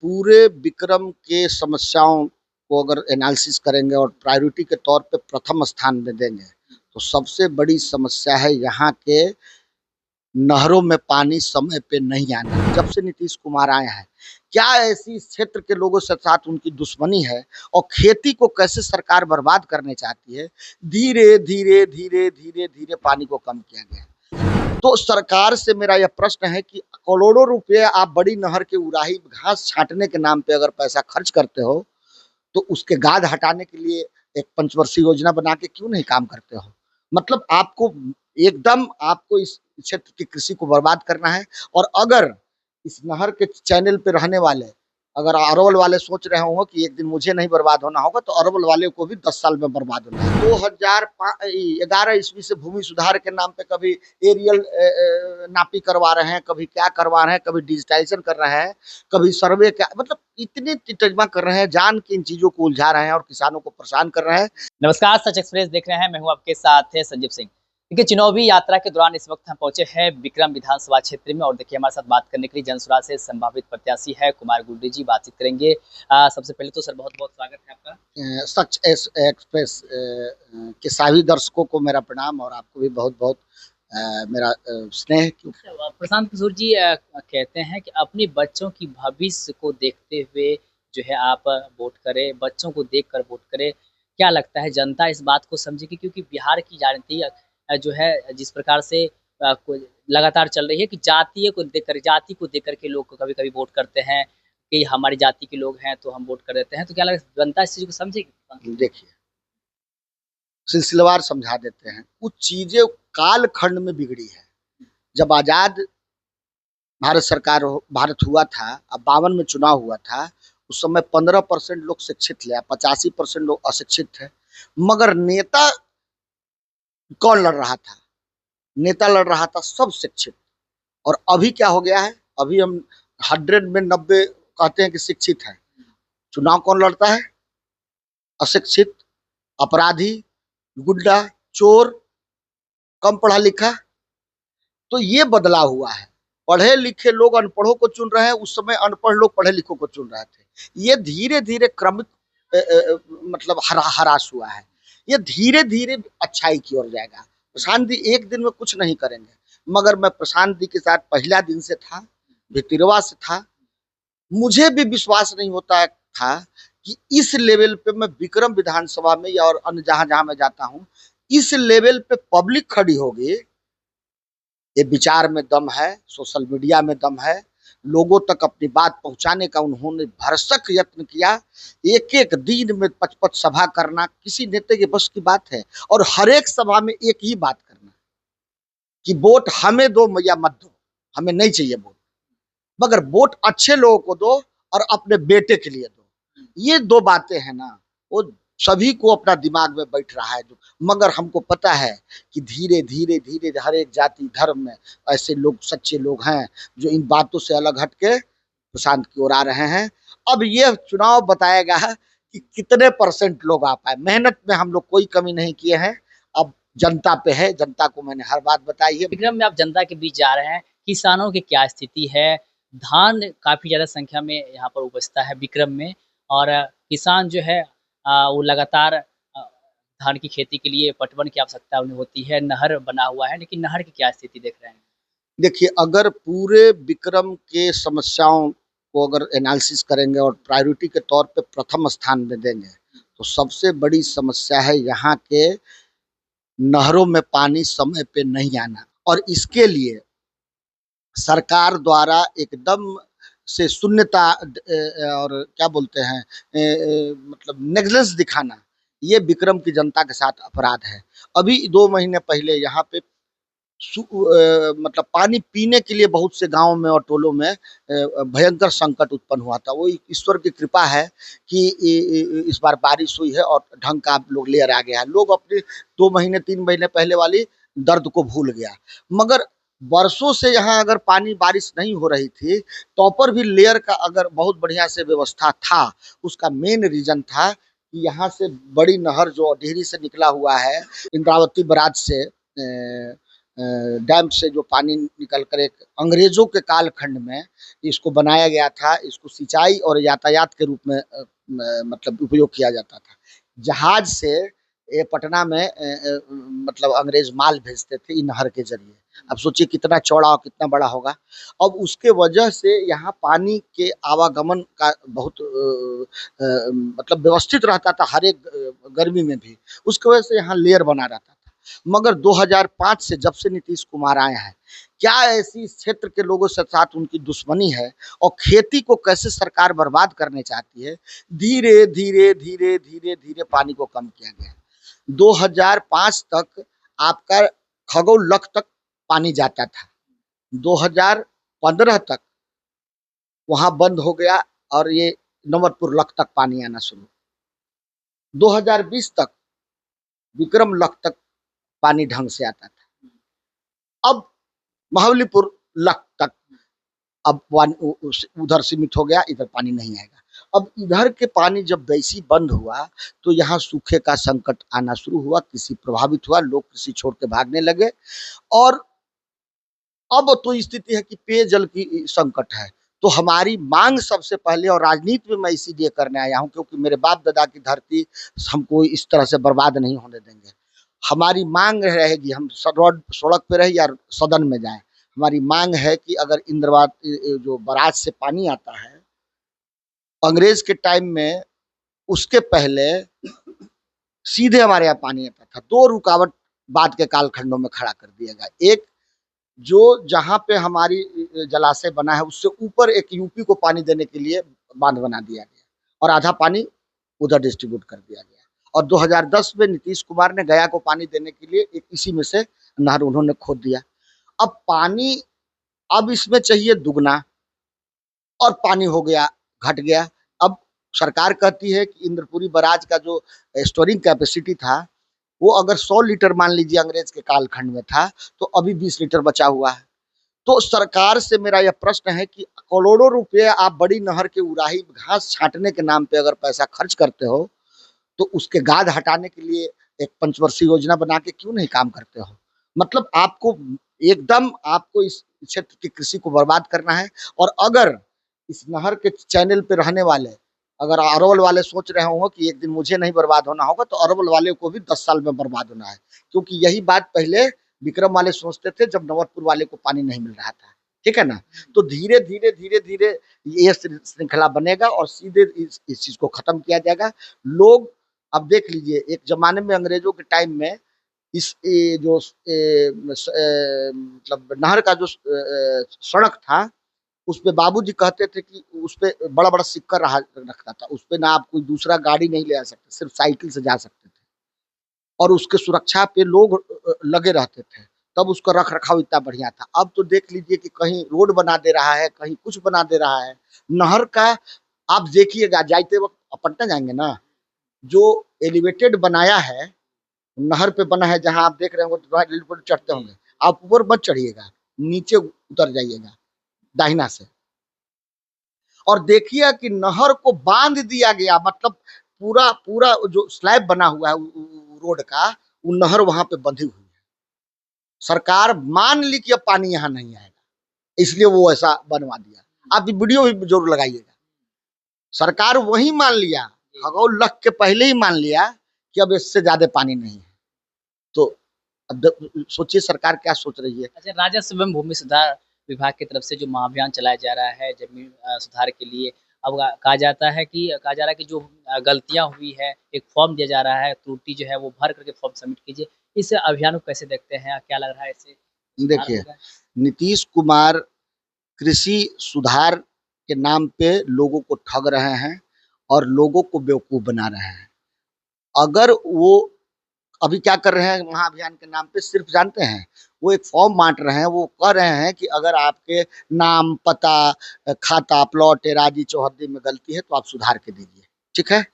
पूरे विक्रम के समस्याओं को अगर एनालिसिस करेंगे और प्रायोरिटी के तौर पे प्रथम स्थान में देंगे तो सबसे बड़ी समस्या है यहाँ के नहरों में पानी समय पे नहीं आना। जब से नीतीश कुमार आए हैं, क्या ऐसी इस क्षेत्र के लोगों से साथ उनकी दुश्मनी है और खेती को कैसे सरकार बर्बाद करने चाहती है। धीरे धीरे धीरे धीरे धीरे पानी को कम किया गया। तो सरकार से मेरा यह प्रश्न है कि करोड़ों रुपए आप बड़ी नहर के उराही घास छांटने के नाम पे अगर पैसा खर्च करते हो तो उसके गाद हटाने के लिए एक पंचवर्षीय योजना बना के क्यों नहीं काम करते हो। मतलब आपको एकदम आपको इस क्षेत्र की कृषि को बर्बाद करना है। और अगर इस नहर के चैनल पे रहने वाले अगर अरवल वाले सोच रहे हो कि एक दिन मुझे नहीं बर्बाद होना होगा तो अरवल वाले को भी 10 साल में बर्बाद होना है। 2011 ईस्वी से भूमि सुधार के नाम पे कभी एरियल नापी करवा रहे हैं, कभी क्या करवा रहे हैं, कभी डिजिटाइजेशन कर रहे हैं, कभी सर्वे क्या, मतलब इतने तर्जमा कर रहे हैं, जान के इन चीजों को उलझा रहे हैं और किसानों को परेशान कर रहे हैं। नमस्कार, सच एक्सप्रेस देख रहे हैं। मैं हूं आपके साथ है संजीव सिंह। देखिए, चुनावी यात्रा के दौरान इस वक्त हम पहुंचे हैं विक्रम विधानसभा क्षेत्र में और देखिए हमारे साथ बात करने के लिए जनसुराज से संभावित प्रत्याशी है कुमार गुर्डी जी। बातचीत करेंगे। सबसे पहले तो सर बहुत बहुत स्वागत है आपका। सच एक्सप्रेस के सभी दर्शकों को मेरा प्रणाम और आपको भी बहुत बहुत मेरा स्नेह। प्रशांत किशोर जी कहते हैं कि अपने बच्चों की भविष्य को देखते हुए जो है आप वोट करें, बच्चों को देखकर वोट करें। क्या लगता है जनता इस बात को समझेगी? क्योंकि बिहार की राजनीति जो है जिस प्रकार से लगातार चल रही है कि जाति को देख के लोग कभी-कभी वोट करते हैं कि हमारी जाति के लोग हैं तो हम वोट कर देते हैं। तो क्या लगता है जनता इस चीज़ को समझेगी? देखिए, सिलसिलेवार समझा देते हैं। कुछ चीजें कालखंड में बिगड़ी है। जब आजाद भारत हुआ था, अब 52 में चुनाव हुआ था, उस समय 15% लोग शिक्षित थे, 85% लोग अशिक्षित थे। मगर नेता कौन लड़ रहा था? नेता लड़ रहा था सब शिक्षित। और अभी क्या हो गया है? अभी हम 100 में 90 कहते हैं कि शिक्षित है। चुनाव कौन लड़ता है? अशिक्षित, अपराधी, गुंडा, चोर, कम पढ़ा लिखा। तो ये बदलाव हुआ है। पढ़े लिखे लोग अनपढ़ों को चुन रहे हैं, उस समय अनपढ़ लोग पढ़े लिखों को चुन रहे थे। ये धीरे धीरे क्रमिक मतलब हरास हुआ है। ये धीरे धीरे अच्छाई की ओर जाएगा। प्रशांत जी एक दिन में कुछ नहीं करेंगे, मगर मैं प्रशांत जी के साथ पहला दिन से था, भितिरवा से था। मुझे भी विश्वास नहीं होता था कि इस लेवल पे मैं विक्रम विधानसभा में या और अन्य जहां जहां मैं जाता हूं, इस लेवल पे पब्लिक खड़ी होगी। ये विचार में दम है, सोशल मीडिया में दम है, लोगों तक अपनी बात पहुंचाने का उन्होंने भरसक यत्न किया। एक एक दिन में 5-5 सभा करना किसी नेता के बस की बात है। और हर एक सभा में एक ही बात करना कि वोट हमें दो या मत दो, हमें नहीं चाहिए वोट, मगर वोट अच्छे लोगों को दो और अपने बेटे के लिए दो। ये दो बातें हैं ना, वो सभी को अपना दिमाग में बैठ रहा है। मगर हमको पता है कि धीरे धीरे धीरे हर एक जाति धर्म में ऐसे लोग, सच्चे लोग हैं जो इन बातों से अलग हट के प्रशांत की ओर आ रहे हैं। अब ये चुनाव बताएगा कि कितने % लोग आ पाए। मेहनत में हम लोग कोई कमी नहीं किए हैं। अब जनता पे है, जनता को मैंने हर बात बताई है। विक्रम में आप जनता के बीच जा रहे हैं, किसानों की क्या स्थिति है? धान काफ़ी ज़्यादा संख्या में यहाँ पर उपजता है विक्रम में और किसान जो है वो लगातार धान की खेती के लिए पटवन की आवश्यकता उन्हें होती है। नहर बना हुआ है, लेकिन नहर की क्या स्थिति देख रहे हैं? देखिए, अगर पूरे विक्रम के समस्याओं को अगर एनालिसिस करेंगे और प्रायोरिटी के तौर पे प्रथम स्थान में देंगे तो सबसे बड़ी समस्या है यहाँ के नहरों में पानी समय पे नहीं आना। और इसके लिए सरकार द्वारा एकदम से शून्यता और क्या बोलते हैं मतलब नेग्लेक्स दिखाना, ये विक्रम की जनता के साथ अपराध है। अभी 2 महीने पहले यहाँ पे मतलब पानी पीने के लिए बहुत से गाँव में और टोलों में भयंकर संकट उत्पन्न हुआ था। वो ईश्वर की कृपा है कि इस बार बारिश हुई है और ढंग का लोग लेयर आ गया है। लोग अपने 2 महीने 3 महीने पहले वाली दर्द को भूल गया। मगर वर्षों से यहाँ अगर पानी बारिश नहीं हो रही थी तो पर भी लेयर का अगर बहुत बढ़िया से व्यवस्था था। उसका मेन रीजन था कि यहाँ से बड़ी नहर जो डिहरी से निकला हुआ है, इंद्रावती बराज से डैम से जो पानी निकल कर एक अंग्रेजों के कालखंड में इसको बनाया गया था। इसको सिंचाई और यातायात के रूप में मतलब उपयोग किया जाता था। जहाज से ये पटना में मतलब अंग्रेज माल भेजते थे इन नहर के जरिए। अब सोचिए कितना चौड़ा और कितना बड़ा होगा। अब उसके वजह से यहाँ पानी के आवागमन का बहुत मतलब व्यवस्थित रहता था हर एक गर्मी में भी। उसकी वजह से यहाँ लेयर बना रहता था। मगर 2005 से जब से नीतीश कुमार आए हैं, क्या ऐसी इस क्षेत्र के लोगों से साथ उनकी दुश्मनी है और खेती को कैसे सरकार बर्बाद करने चाहती है। धीरे धीरे धीरे धीरे धीरे पानी को कम किया गया। 2005 तक आपका खगौल लख तक पानी जाता था। 2015 तक वहां बंद हो गया और ये नवरपुर लख तक पानी आना शुरू। 2020 तक विक्रम लख तक पानी ढंग से आता था। अब महाबलीपुर लख तक अब उधर सीमित हो गया, इधर पानी नहीं आएगा। अब इधर के पानी जब वैसी बंद हुआ तो यहाँ सूखे का संकट आना शुरू हुआ, कृषि प्रभावित हुआ, लोग कृषि छोड़ के भागने लगे। और अब तो स्थिति है कि पेयजल की संकट है। तो हमारी मांग सबसे पहले, और राजनीति में मैं इसीलिए करने आया हूँ क्योंकि मेरे बाप दादा की धरती हमको इस तरह से बर्बाद नहीं होने देंगे। हमारी मांग रहेगी, हम सड़क पे रहे या सदन में जाए, हमारी मांग है कि अगर इंद्रवात जो बराज से पानी आता है अंग्रेज के टाइम में, उसके पहले सीधे हमारे यहाँ पानी आता था। दो रुकावट बाद के कालखंडों में खड़ा कर दिया गया। एक, जो जहाँ पे हमारी जलाशय बना है उससे ऊपर एक यूपी को पानी देने के लिए बांध बना दिया गया और आधा पानी उधर डिस्ट्रीब्यूट कर दिया गया। और 2010 में नीतीश कुमार ने गया को पानी देने के लिए एक इसी में से नहर उन्होंने खोद दिया। अब पानी अब इसमें चाहिए दुगना और पानी हो गया, घट गया। अब सरकार कहती है कि इंद्रपुरी बराज का जो स्टोरिंग कैपेसिटी था वो अगर 100 लीटर मान लीजिए अंग्रेज के कालखंड में था तो अभी 20 लीटर बचा हुआ है। तो सरकार से मेरा यह प्रश्न है कि करोड़ों रुपए आप बड़ी नहर के उराही घास छांटने के नाम पे अगर पैसा खर्च करते हो तो उसके गाद हटाने के लिए एक पंचवर्षीय योजना बना के क्यों नहीं काम करते हो। मतलब आपको एकदम आपको इस क्षेत्र की कृषि को बर्बाद करना है। और अगर इस नहर के चैनल पे रहने वाले, अगर अरवल वाले सोच रहे हो कि एक दिन मुझे नहीं बर्बाद होना होगा, तो अरवल वाले को भी 10 साल में बर्बाद होना है। क्योंकि यही बात पहले विक्रम वाले सोचते थे जब नवरपुर वाले को पानी नहीं मिल रहा था। ठीक है ना। तो धीरे धीरे धीरे धीरे ये श्रृंखला बनेगा और सीधे इस चीज को खत्म किया जाएगा। लोग अब देख लीजिए, एक जमाने में अंग्रेजों के टाइम में इस जो मतलब नहर का जो सड़क था उस पे बाबूजी कहते थे कि उस पे बड़ा बड़ा सिक्का रखता था, उस पे ना आप कोई दूसरा गाड़ी नहीं ले आ सकते, सिर्फ साइकिल से जा सकते थे। और उसके सुरक्षा पे लोग लगे रहते थे, तब उसका रख रखाव इतना बढ़िया था। अब तो देख लीजिए कि कहीं रोड बना दे रहा है, कहीं कुछ बना दे रहा है। नहर का आप देखिएगा, जाते वक्त पटना जाएंगे ना, जो एलिवेटेड बनाया है नहर पे बना है, जहां आप देख रहे होंगे तो चढ़ते होंगे, आप ऊपर मत चढ़िएगा, नीचे उतर जाइएगा दाहिना से। और देखिए कि नहर को बांध दिया गया, मतलब पूरा पूरा जो स्लैब बना हुआ है रोड का, वो नहर वहां पे बंधी हुई है। सरकार मान ली कि अब पानी यहाँ नहीं आएगा, इसलिए वो ऐसा बनवा दिया। आप वीडियो भी जरूर लगाइएगा। सरकार वही मान लिया, खगौल लख के पहले ही मान लिया कि अब इससे ज्यादा पानी नहीं है। तो अब सोचिए सरकार क्या सोच रही है। अच्छा, राजस्व एवं भूमि सुधार विभाग की तरफ से जो महाअभियान चलाया जा रहा है जमीन सुधार के लिए, अब कहा जाता है कि जो गलतियां हुई है, एक फॉर्म दिया जा रहा है, त्रुटि जो है वो भर करके फॉर्म सबमिट कीजिए। इस अभियान को कैसे देखते हैं, क्या लग रहा है इससे सुधार देखिए, होगा? नीतीश कुमार कृषि सुधार के नाम पे लोगों को ठग रहे हैं और लोगों को बेवकूफ बना रहे हैं। अगर वो अभी क्या कर रहे हैं महाअभियान के नाम पे, सिर्फ जानते हैं, वो एक फॉर्म बांट रहे हैं। वो कह रहे हैं कि अगर आपके नाम, पता, खाता, प्लॉट, एराजी, चौहद्दी में गलती है तो आप सुधार के दीजिए। ठीक है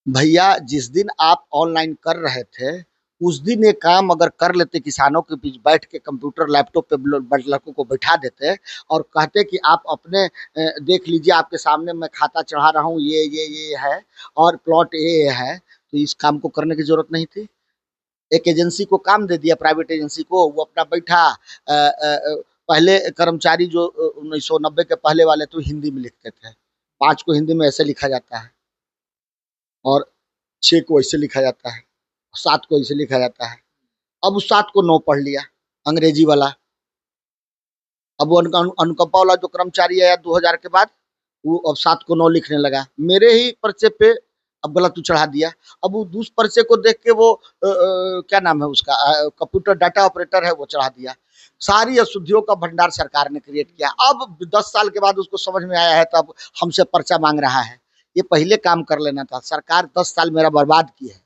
भैया, जिस दिन आप ऑनलाइन कर रहे थे उस दिन ये काम अगर कर लेते, किसानों के बीच बैठ के कंप्यूटर लैपटॉप पे लड़कों को बैठा देते और कहते कि आप अपने देख लीजिए, आपके सामने मैं खाता चढ़ा रहा हूँ, ये है और प्लॉट ये है, तो इस काम को करने की जरूरत नहीं थी। एक एजेंसी को काम दे दिया, प्राइवेट एजेंसी को, वो अपना बैठा। पहले कर्मचारी जो 1990 के पहले वाले तो हिंदी में लिखते थे, 5 को हिंदी में ऐसे लिखा जाता है और 6 को ऐसे लिखा जाता है, 7 को ऐसे लिखा जाता है। अब उस 7 को 9 पढ़ लिया अंग्रेजी वाला। अब वो अनुकंपा वाला जो कर्मचारी आया 2000 के बाद, वो अब 7 को 9 लिखने लगा। मेरे ही पर्चे पे अब गलत चढ़ा दिया। अब वो उस पर्चे को देख के वो क्या नाम है उसका, कंप्यूटर डाटा ऑपरेटर है, वो चढ़ा दिया। सारी अशुद्धियों का भंडार सरकार ने क्रिएट किया। अब 10 साल के बाद उसको समझ में आया है, तब हमसे पर्चा मांग रहा है। ये पहले काम कर लेना था। सरकार 10 साल मेरा बर्बाद की है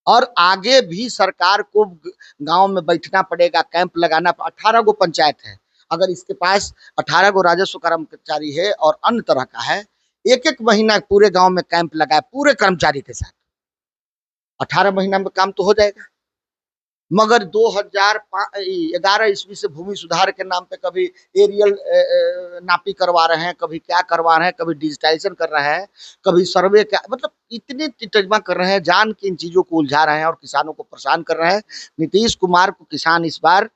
और आगे भी सरकार को गांव में बैठना पड़ेगा, कैंप लगाना। 18 गो पंचायत है, अगर इसके पास 18 गो राजस्व कर्मचारी है और अन्य तरह का है, एक एक महीना पूरे गांव में कैंप लगाए पूरे कर्मचारी के साथ, 18 महीना में काम तो हो जाएगा। मगर 2011 ईस्वी से भूमि सुधार के नाम पे कभी एरियल नापी करवा रहे हैं, कभी क्या करवा रहे हैं, कभी डिजिटाइजेशन कर रहे हैं, कभी सर्वे का, मतलब इतनी टिटजमा कर रहे हैं, जान के इन चीजों को उलझा रहे हैं और किसानों को परेशान कर रहे हैं। नीतीश कुमार को किसान इस बार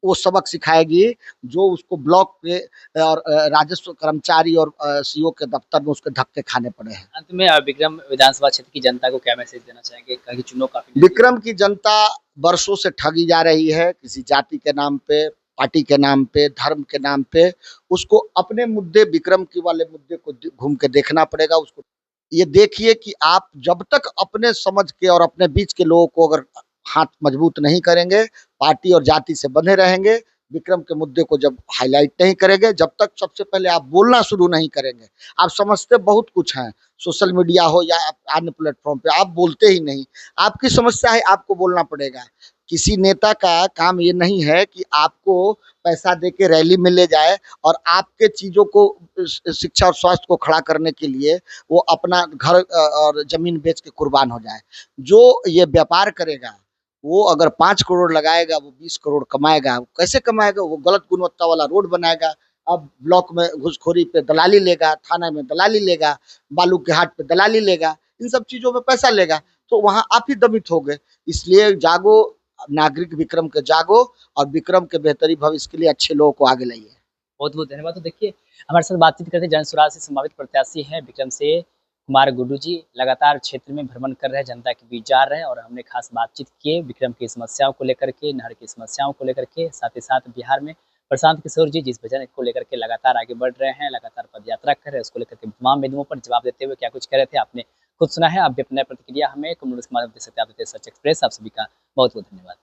वो सबक सिखाएगी जो उसको ब्लॉक पे और राजस्व कर्मचारी और सीओ के दफ्तर में उसके धक्के खाने पड़े हैं। अंत में विक्रम विधानसभा क्षेत्र की जनता को क्या मैसेज देना चाहेंगे? कहीं चुनाव काफी विक्रम की जनता वर्षों से ठगी जा रही है, किसी जाति के नाम पे, पार्टी के नाम पे, धर्म के नाम पे। उसको अपने मुद्दे, विक्रम की वाले मुद्दे को घूम के देखना पड़ेगा उसको। ये देखिए कि आप जब तक अपने समझ के और अपने बीच के लोगों को अगर हाथ मजबूत नहीं करेंगे, पार्टी और जाति से बंधे रहेंगे, विक्रम के मुद्दे को जब हाईलाइट नहीं करेंगे, जब तक सबसे पहले आप बोलना शुरू नहीं करेंगे। आप समझते बहुत कुछ हैं, सोशल मीडिया हो या अन्य प्लेटफॉर्म पे, आप बोलते ही नहीं। आपकी समस्या है, आपको बोलना पड़ेगा। किसी नेता का काम ये नहीं है कि आपको पैसा दे के रैली में ले जाए और आपके चीज़ों को, शिक्षा और स्वास्थ्य को खड़ा करने के लिए वो अपना घर और ज़मीन बेच के कुर्बान हो जाए। जो ये व्यापार करेगा, वो अगर 5 करोड़ लगाएगा, वो 20 करोड़ कमाएगा। कैसे कमाएगा? वो गलत गुणवत्ता वाला रोड बनाएगा। अब ब्लॉक में घुसखोरी पे दलाली लेगा, थाना में दलाली लेगा, बालू के हाट पे दलाली लेगा, इन सब चीज़ों में पैसा लेगा, तो वहाँ आप ही दमित हो गए। इसलिए जागो, नागरिक विक्रम के जागो और विक्रम के बेहतरी भविष्य के लिए अच्छे लोगों को आगे लाइए। बहुत-बहुत धन्यवाद। तो देखिए, हमारे साथ बातचीत करते जन सुराज से संभावित प्रत्याशी हैं विक्रम से कुमार गुड्डू जी। लगातार क्षेत्र में भ्रमण कर रहे हैं, जनता के बीच जा रहे हैं और हमने खास बातचीत की विक्रम की समस्याओं को लेकर के, नहर की समस्याओं को लेकर के, साथ ही साथ बिहार में प्रशांत किशोर जी जिस वजह को लेकर के लगातार आगे बढ़ रहे हैं, लगातार पदयात्रा कर रहे हैं, उसको लेकर के तमाम बिंदुओं पर जवाब देते हुए क्या कुछ कह रहे थे, आपने खुद सुना है। आप भी अपना प्रतिक्रिया हमें कमेंट्स के माध्यम दे सकते हैं। आप देते सच एक्सप्रेस। आप सभी का बहुत-बहुत धन्यवाद।